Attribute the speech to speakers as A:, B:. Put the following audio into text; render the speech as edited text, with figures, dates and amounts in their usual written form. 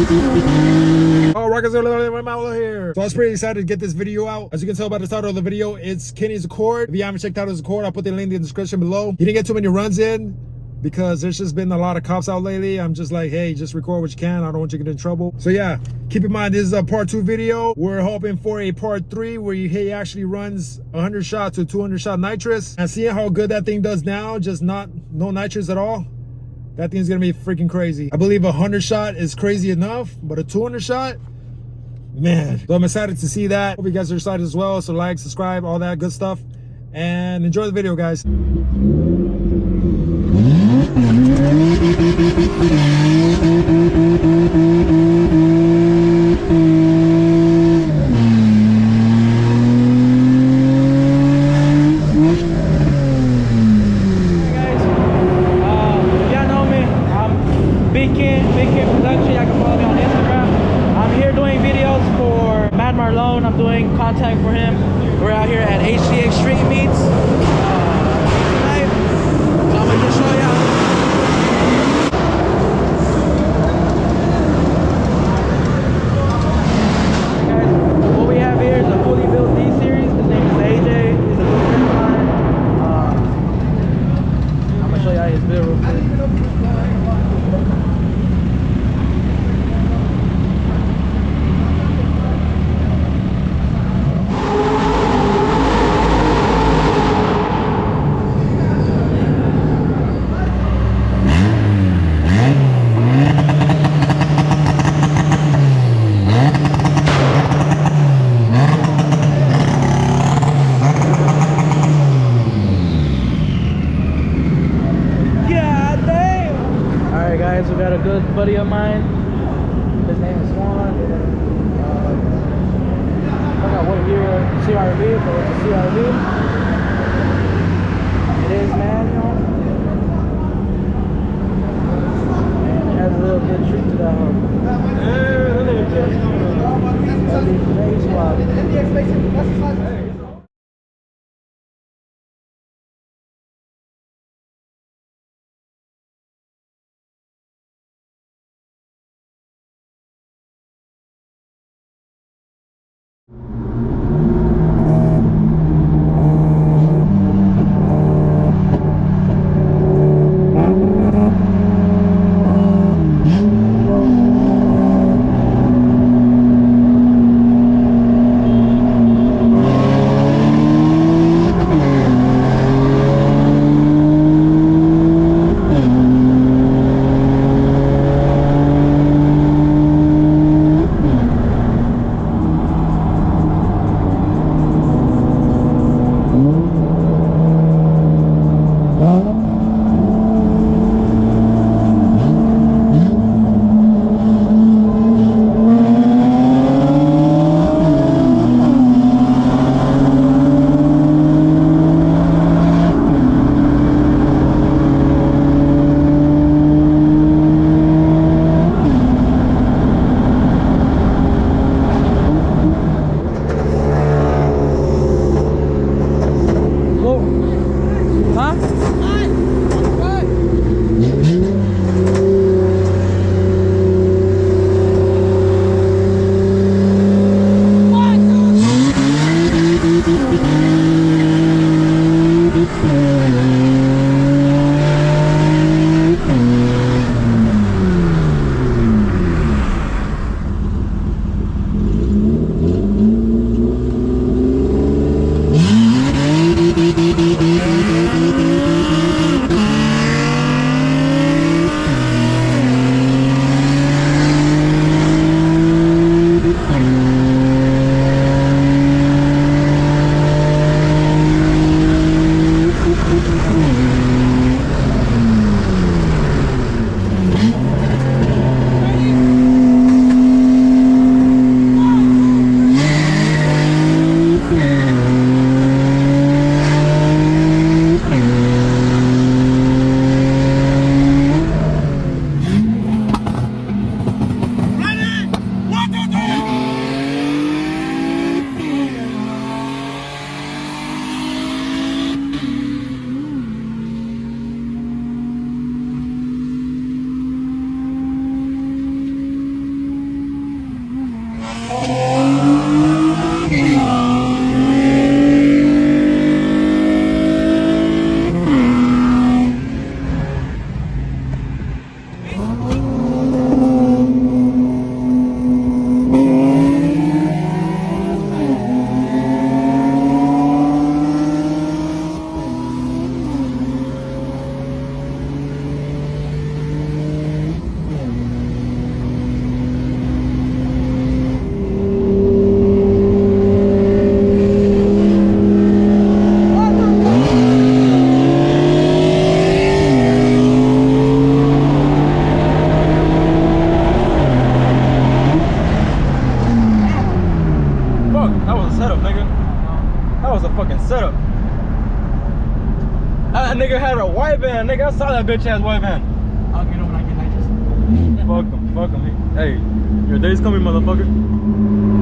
A: Oh, Rockets are literally here. So I was pretty excited to get this video out. As you can tell by the title of the video, it's Kenny's Accord. If you haven't checked out his Accord, I'll put the link in the description below. He didn't get too many runs in because there's just been a lot of cops out lately. I'm just like, hey, just record what you can. I don't want you to get in trouble. So yeah, keep in mind, this is a part 2 video. We're hoping for a part 3 where he actually runs 100 shot to 200 shot nitrous. And seeing how good that thing does now, just no nitrous at all, that thing's gonna be freaking crazy. I believe 100 shot is crazy enough, but a 200 shot, man. So I'm excited to see that. Hope you guys are excited as well. So like, subscribe, all that good stuff. And enjoy the video, guys.
B: I'm doing contact for him. We're out here at HC Extreme Meets tonight, so I'm gonna just show y'all. Guys, what we have here is a fully built D series. His name is AJ. He's a good friend of mine. I'm gonna show y'all his build real quick. Guys, we got a good buddy of mine. His name is Swan. I forgot what year CRV, but it's a CRV. It is manual. And it has a little good treat to that hook. That'd be very suave.
C: setup. That nigga had a white van, nigga. I saw that bitch ass white van.
B: I'll get him when I get nitrous.
C: Fuck him, fuck him. Hey, your day's coming, motherfucker.